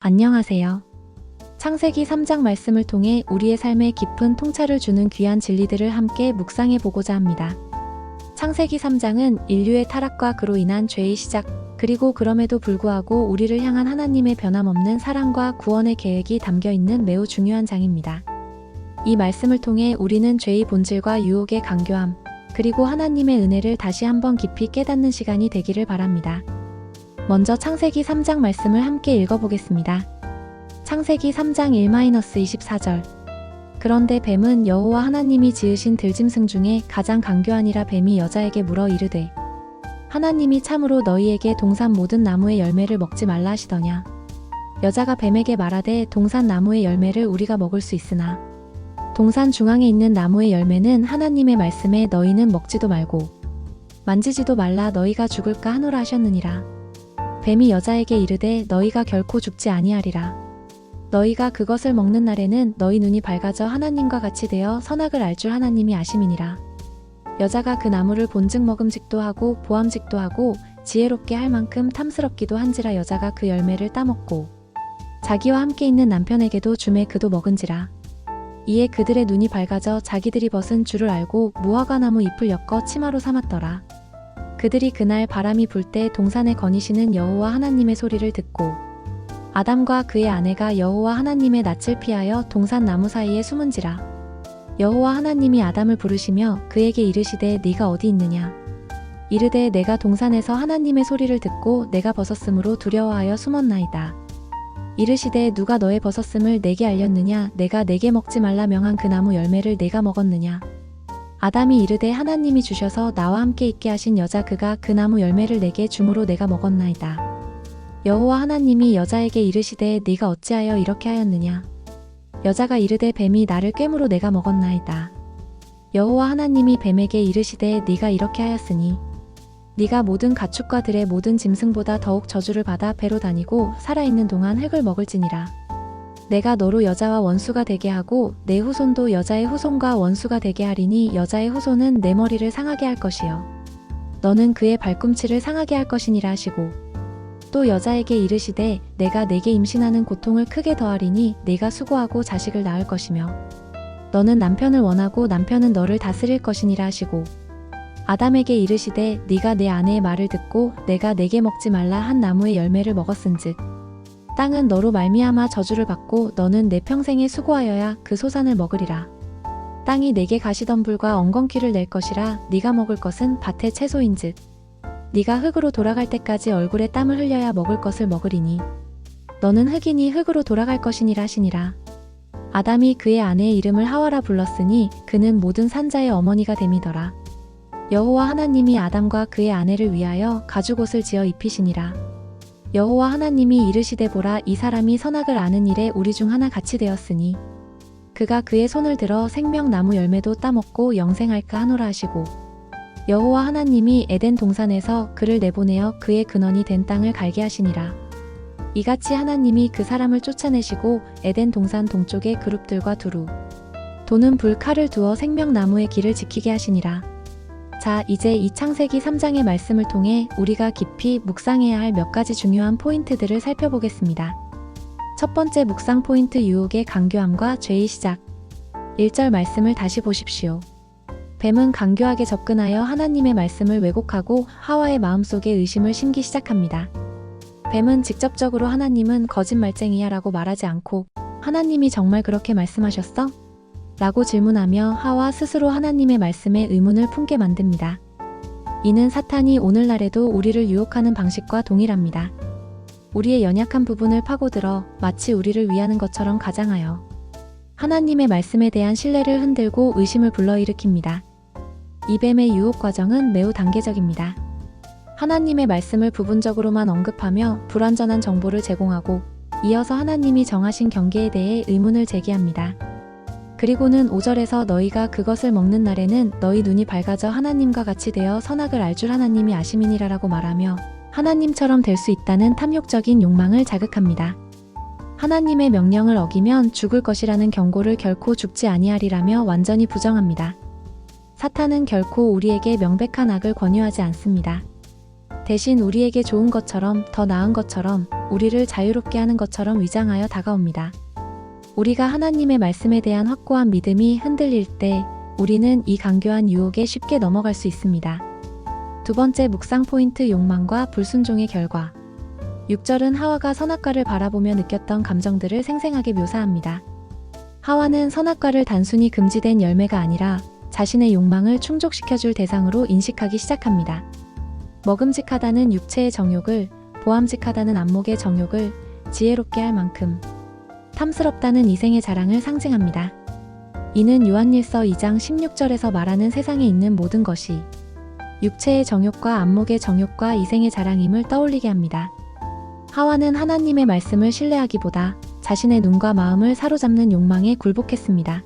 안녕하세요. 창세기 3장 말씀을 통해 우리의 삶에 깊은 통찰을 주는 귀한 진리들을 함께 묵상해 보고자 합니다. 창세기 3장은 인류의 타락과 그로 인한 죄의 시작, 그리고 그럼에도 불구하고 우리를 향한 하나님의 변함없는 사랑과 구원의 계획이 담겨 있는 매우 중요한 장입니다. 이 말씀을 통해 우리는 죄의 본질과 유혹의 강교함, 그리고 하나님의 은혜를 다시 한번 깊이 깨닫는 시간이 되기를 바랍니다. 먼저 창세기 3장 말씀을 함께 읽어보겠습니다. 창세기 3장 1-24절. 그런데 뱀은 여호와 하나님이 지으신 들짐승 중에 가장 강교하니라. 뱀이 여자에게 물어 이르되 하나님이 참으로 너희에게 동산 모든 나무의 열매를 먹지 말라 하시더냐. 여자가 뱀에게 말하되 동산 나무의 열매를 우리가 먹을 수 있으나 동산 중앙에 있는 나무의 열매는 하나님의 말씀에 너희는 먹지도 말고 만지지도 말라 너희가 죽을까 하노라 하셨느니라. 뱀이 여자에게 이르되 너희가 결코 죽지 아니하리라. 너희가 그것을 먹는 날에는 너희 눈이 밝아져 하나님과 같이 되어 선악을 알 줄 하나님이 아심이니라. 여자가 그 나무를 본즉 먹음직도 하고 보암직도 하고 지혜롭게 할 만큼 탐스럽기도 한지라. 여자가 그 열매를 따먹고 자기와 함께 있는 남편에게도 주매 그도 먹은지라. 이에 그들의 눈이 밝아져 자기들이 벗은 줄을 알고 무화과나무 잎을 엮어 치마로 삼았더라. 그들이 그날 바람이 불 때 동산에 거니시는 여호와 하나님의 소리를 듣고 아담과 그의 아내가 여호와 하나님의 낯을 피하여 동산 나무 사이에 숨은지라. 여호와 하나님이 아담을 부르시며 그에게 이르시되 네가 어디 있느냐. 이르되 내가 동산에서 하나님의 소리를 듣고 내가 벗었으므로 두려워하여 숨었나이다. 이르시되 누가 너의 벗었음을 내게 알렸느냐. 내가 내게 먹지 말라 명한 그 나무 열매를 내가 먹었느냐. 아담이 이르되 하나님이 주셔서 나와 함께 있게 하신 여자 그가 그 나무 열매를 내게 주므로 내가 먹었나이다. 여호와 하나님이 여자에게 이르시되 네가 어찌하여 이렇게 하였느냐. 여자가 이르되 뱀이 나를 꿰므로 내가 먹었나이다. 여호와 하나님이 뱀에게 이르시되 네가 이렇게 하였으니 네가 모든 가축과 들의 모든 짐승보다 더욱 저주를 받아 배로 다니고 살아있는 동안 흙을 먹을지니라. 내가 너로 여자와 원수가 되게 하고 내 후손도 여자의 후손과 원수가 되게 하리니 여자의 후손은 내 머리를 상하게 할 것이요 너는 그의 발꿈치를 상하게 할 것이니라 하시고 또 여자에게 이르시되 내가 내게 임신하는 고통을 크게 더하리니 네가 수고하고 자식을 낳을 것이며 너는 남편을 원하고 남편은 너를 다스릴 것이니라 하시고 아담에게 이르시되 네가 내 아내의 말을 듣고 내가 내게 먹지 말라 한 나무의 열매를 먹었은즉 땅은 너로 말미암아 저주를 받고 너는 내 평생에 수고하여야 그 소산을 먹으리라. 땅이 내게 가시덤불과 엉겅퀴를 낼 것이라. 네가 먹을 것은 밭의 채소인즉 네가 흙으로 돌아갈 때까지 얼굴에 땀을 흘려야 먹을 것을 먹으리니 너는 흙이니 흙으로 돌아갈 것이니라 하시니라. 아담이 그의 아내의 이름을 하와라 불렀으니 그는 모든 산자의 어머니가 됨이더라. 여호와 하나님이 아담과 그의 아내를 위하여 가죽옷을 지어 입히시니라. 여호와 하나님이 이르시되 보라 이 사람이 선악을 아는 일에 우리 중 하나 같이 되었으니 그가 그의 손을 들어 생명나무 열매도 따먹고 영생할까 하노라 하시고 여호와 하나님이 에덴 동산에서 그를 내보내어 그의 근원이 된 땅을 갈게 하시니라. 이같이 하나님이 그 사람을 쫓아내시고 에덴 동산 동쪽의 그룹들과 두루 도는 불 칼을 두어 생명나무의 길을 지키게 하시니라. 자, 이제 이 창세기 3장의 말씀을 통해 우리가 깊이 묵상해야 할 몇 가지 중요한 포인트들을 살펴보겠습니다. 첫 번째 묵상 포인트 유혹의 강교함과 죄의 시작. 1절 말씀을 다시 보십시오. 뱀은 강교하게 접근하여 하나님의 말씀을 왜곡하고 하와의 마음속에 의심을 심기 시작합니다. 뱀은 직접적으로 하나님은 거짓말쟁이야 라고 말하지 않고 하나님이 정말 그렇게 말씀하셨어? 라고 질문하며 하와 스스로 하나님의 말씀에 의문을 품게 만듭니다. 이는 사탄이 오늘날에도 우리를 유혹하는 방식과 동일합니다. 우리의 연약한 부분을 파고들어 마치 우리를 위하는 것처럼 가장하여 하나님의 말씀에 대한 신뢰를 흔들고 의심을 불러일으킵니다. 이 뱀의 유혹 과정은 매우 단계적입니다. 하나님의 말씀을 부분적으로만 언급하며 불완전한 정보를 제공하고 이어서 하나님이 정하신 경계에 대해 의문을 제기합니다. 그리고는 5절에서 너희가 그것을 먹는 날에는 너희 눈이 밝아져 하나님과 같이 되어 선악을 알 줄 하나님이 아심이니라 라고 말하며 하나님처럼 될 수 있다는 탐욕적인 욕망을 자극합니다. 하나님의 명령을 어기면 죽을 것이라는 경고를 결코 죽지 아니하리라며 완전히 부정합니다. 사탄은 결코 우리에게 명백한 악을 권유하지 않습니다. 대신 우리에게 좋은 것처럼 더 나은 것처럼 우리를 자유롭게 하는 것처럼 위장하여 다가옵니다. 우리가 하나님의 말씀에 대한 확고한 믿음이 흔들릴 때 우리는 이 간교한 유혹에 쉽게 넘어갈 수 있습니다. 두 번째 묵상 포인트, 욕망과 불순종의 결과. 6절은 하와가 선악과를 바라보며 느꼈던 감정들을 생생하게 묘사합니다. 하와는 선악과를 단순히 금지된 열매가 아니라 자신의 욕망을 충족시켜줄 대상으로 인식하기 시작합니다. 먹음직하다는 육체의 정욕을, 보암직하다는 안목의 정욕을, 지혜롭게 할 만큼 탐스럽다는 이생의 자랑을 상징합니다. 이는 요한일서 2장 16절에서 말하는 세상에 있는 모든 것이 육체의 정욕과 안목의 정욕과 이생의 자랑임을 떠올리게 합니다. 하와는 하나님의 말씀을 신뢰하기보다 자신의 눈과 마음을 사로잡는 욕망에 굴복했습니다.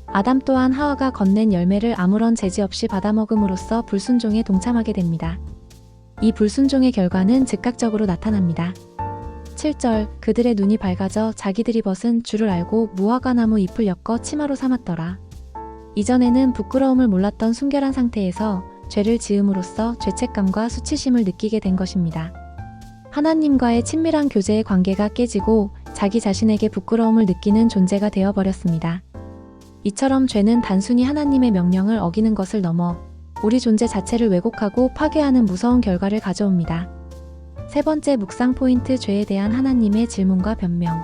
아담 또한 하와가 건넨 열매를 아무런 제지 없이 받아먹음으로써 불순종에 동참하게 됩니다. 이 불순종의 결과는 즉각적으로 나타납니다. 7절, 그들의 눈이 밝아져 자기들이 벗은 줄을 알고 무화과나무 잎을 엮어 치마로 삼았더라. 이전에는 부끄러움을 몰랐던 순결한 상태에서 죄를 지음으로써 죄책감과 수치심을 느끼게 된 것입니다. 하나님과의 친밀한 교제의 관계가 깨지고 자기 자신에게 부끄러움을 느끼는 존재가 되어버렸습니다. 이처럼 죄는 단순히 하나님의 명령을 어기는 것을 넘어 우리 존재 자체를 왜곡하고 파괴하는 무서운 결과를 가져옵니다. 세 번째 묵상 포인트, 죄에 대한 하나님의 질문과 변명.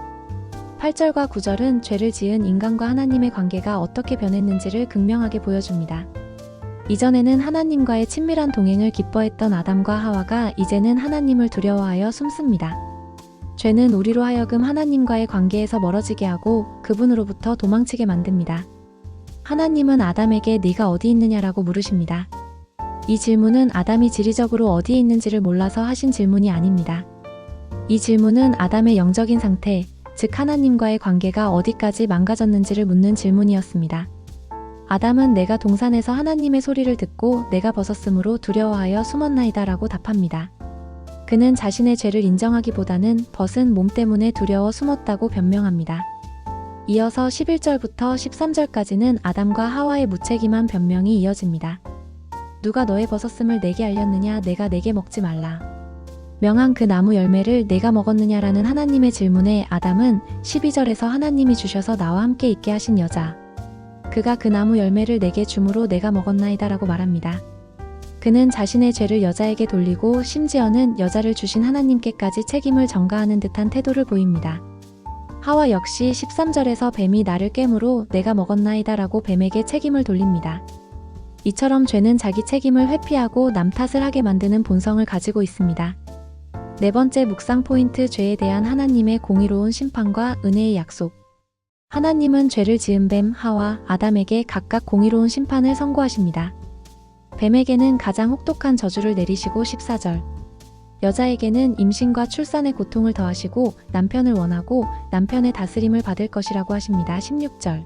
8절과 9절은 죄를 지은 인간과 하나님의 관계가 어떻게 변했는지를 극명하게 보여줍니다. 이전에는 하나님과의 친밀한 동행을 기뻐했던 아담과 하와가 이제는 하나님을 두려워하여 숨습니다. 죄는 우리로 하여금 하나님과의 관계에서 멀어지게 하고 그분으로부터 도망치게 만듭니다. 하나님은 아담에게 네가 어디 있느냐라고 물으십니다. 이 질문은 아담이 지리적으로 어디에 있는지를 몰라서 하신 질문이 아닙니다. 이 질문은 아담의 영적인 상태, 즉 하나님과의 관계가 어디까지 망가졌는지를 묻는 질문이었습니다. 아담은 내가 동산에서 하나님의 소리를 듣고 내가 벗었으므로 두려워하여 숨었나이다라고 답합니다. 그는 자신의 죄를 인정하기보다는 벗은 몸 때문에 두려워 숨었다고 변명합니다. 이어서 11절부터 13절까지는 아담과 하와의 무책임한 변명이 이어집니다. 누가 너의 벗었음을 내게 알렸느냐, 내가 내게 먹지 말라 명한 그 나무 열매를 내가 먹었느냐라는 하나님의 질문에 아담은 12절에서 하나님이 주셔서 나와 함께 있게 하신 여자, 그가 그 나무 열매를 내게 주므로 내가 먹었나이다 라고 말합니다. 그는 자신의 죄를 여자에게 돌리고 심지어는 여자를 주신 하나님께까지 책임을 전가하는 듯한 태도를 보입니다. 하와 역시 13절에서 뱀이 나를 꿰므로 내가 먹었나이다 라고 뱀에게 책임을 돌립니다. 이처럼 죄는 자기 책임을 회피하고 남 탓을 하게 만드는 본성을 가지고 있습니다. 네 번째 묵상 포인트, 죄에 대한 하나님의 공의로운 심판과 은혜의 약속. 하나님은 죄를 지은 뱀, 하와, 아담에게 각각 공의로운 심판을 선고하십니다. 뱀에게는 가장 혹독한 저주를 내리시고 14절, 여자에게는 임신과 출산의 고통을 더하시고 남편을 원하고 남편의 다스림을 받을 것이라고 하십니다. 16절,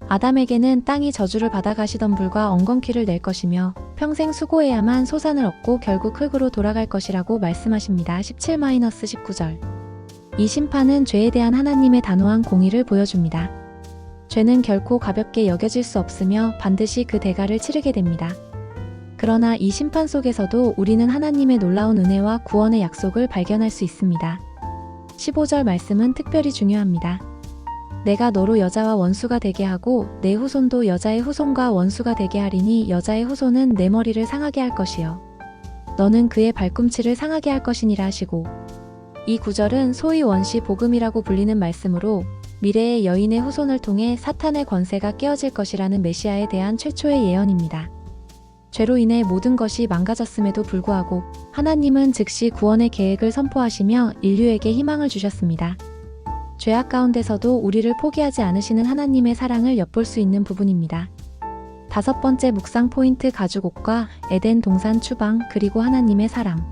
아담에게는 땅이 저주를 받아가시던 불과 엉겅퀴를 낼 것이며 평생 수고해야만 소산을 얻고 결국 흙으로 돌아갈 것이라고 말씀하십니다. 17-19절, 이 심판은 죄에 대한 하나님의 단호한 공의를 보여줍니다. 죄는 결코 가볍게 여겨질 수 없으며 반드시 그 대가를 치르게 됩니다. 그러나 이 심판 속에서도 우리는 하나님의 놀라운 은혜와 구원의 약속을 발견할 수 있습니다. 15절 말씀은 특별히 중요합니다. 내가 너로 여자와 원수가 되게 하고 내 후손도 여자의 후손과 원수가 되게 하리니 여자의 후손은 내 머리를 상하게 할 것이요 너는 그의 발꿈치를 상하게 할 것이니라 하시고, 이 구절은 소위 원시 복음이라고 불리는 말씀으로 미래의 여인의 후손을 통해 사탄의 권세가 깨어질 것이라는 메시아에 대한 최초의 예언입니다. 죄로 인해 모든 것이 망가졌음에도 불구하고 하나님은 즉시 구원의 계획을 선포하시며 인류에게 희망을 주셨습니다. 죄악 가운데서도 우리를 포기하지 않으시는 하나님의 사랑을 엿볼 수 있는 부분입니다. 다섯 번째 묵상 포인트, 가죽옷과 에덴 동산 추방 그리고 하나님의 사랑.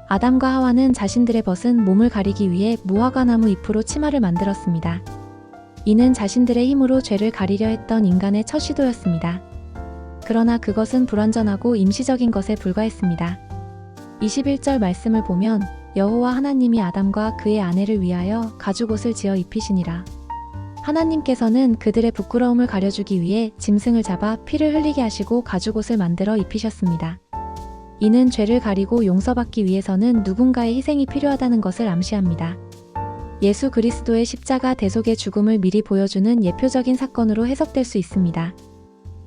아담과 하와는 자신들의 벗은 몸을 가리기 위해 무화과나무 잎으로 치마를 만들었습니다. 이는 자신들의 힘으로 죄를 가리려 했던 인간의 첫 시도였습니다. 그러나 그것은 불완전하고 임시적인 것에 불과했습니다. 21절 말씀을 보면 여호와 하나님이 아담과 그의 아내를 위하여 가죽옷을 지어 입히시니라. 하나님께서는 그들의 부끄러움을 가려주기 위해 짐승을 잡아 피를 흘리게 하시고 가죽옷을 만들어 입히셨습니다. 이는 죄를 가리고 용서받기 위해서는 누군가의 희생이 필요하다는 것을 암시합니다. 예수 그리스도의 십자가 대속의 죽음을 미리 보여주는 예표적인 사건으로 해석될 수 있습니다.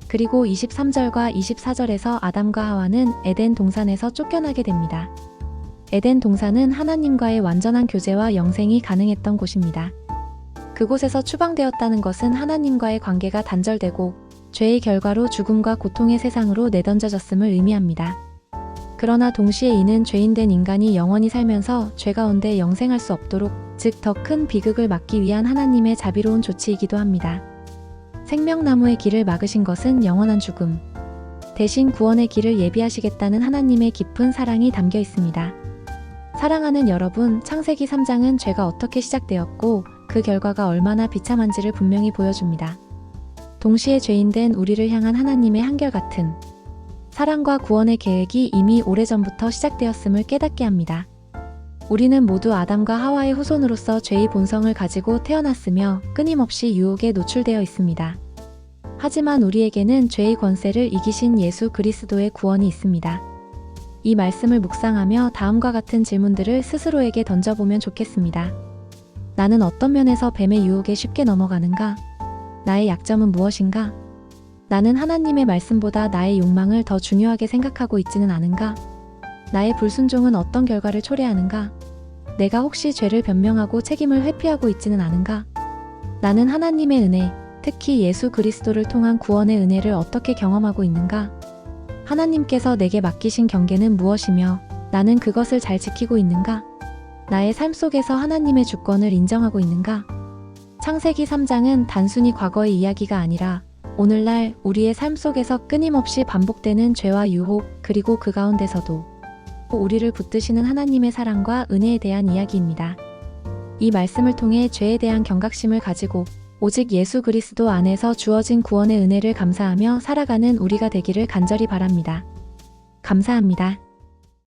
그리고 23절과 24절에서 아담과 하와는 에덴 동산에서 쫓겨나게 됩니다. 에덴 동산은 하나님과의 완전한 교제와 영생이 가능했던 곳입니다. 그곳에서 추방되었다는 것은 하나님과의 관계가 단절되고 죄의 결과로 죽음과 고통의 세상으로 내던져졌음을 의미합니다. 그러나 동시에 이는 죄인된 인간이 영원히 살면서 죄 가운데 영생할 수 없도록, 즉 더 큰 비극을 막기 위한 하나님의 자비로운 조치이기도 합니다. 생명나무의 길을 막으신 것은 영원한 죽음, 대신 구원의 길을 예비하시겠다는 하나님의 깊은 사랑이 담겨 있습니다. 사랑하는 여러분, 창세기 3장은 죄가 어떻게 시작되었고 그 결과가 얼마나 비참한지를 분명히 보여줍니다. 동시에 죄인된 우리를 향한 하나님의 한결같은 사랑과 구원의 계획이 이미 오래전부터 시작되었음을 깨닫게 합니다. 우리는 모두 아담과 하와의 후손으로서 죄의 본성을 가지고 태어났으며 끊임없이 유혹에 노출되어 있습니다. 하지만 우리에게는 죄의 권세를 이기신 예수 그리스도의 구원이 있습니다. 이 말씀을 묵상하며 다음과 같은 질문들을 스스로에게 던져보면 좋겠습니다. 나는 어떤 면에서 뱀의 유혹에 쉽게 넘어가는가? 나의 약점은 무엇인가? 나는 하나님의 말씀보다 나의 욕망을 더 중요하게 생각하고 있지는 않은가? 나의 불순종은 어떤 결과를 초래하는가? 내가 혹시 죄를 변명하고 책임을 회피하고 있지는 않은가? 나는 하나님의 은혜, 특히 예수 그리스도를 통한 구원의 은혜를 어떻게 경험하고 있는가? 하나님께서 내게 맡기신 경계는 무엇이며 나는 그것을 잘 지키고 있는가? 나의 삶 속에서 하나님의 주권을 인정하고 있는가? 창세기 3장은 단순히 과거의 이야기가 아니라 오늘날 우리의 삶 속에서 끊임없이 반복되는 죄와 유혹, 그리고 그 가운데서도 우리를 붙드시는 하나님의 사랑과 은혜에 대한 이야기입니다. 이 말씀을 통해 죄에 대한 경각심을 가지고 오직 예수 그리스도 안에서 주어진 구원의 은혜를 감사하며 살아가는 우리가 되기를 간절히 바랍니다. 감사합니다.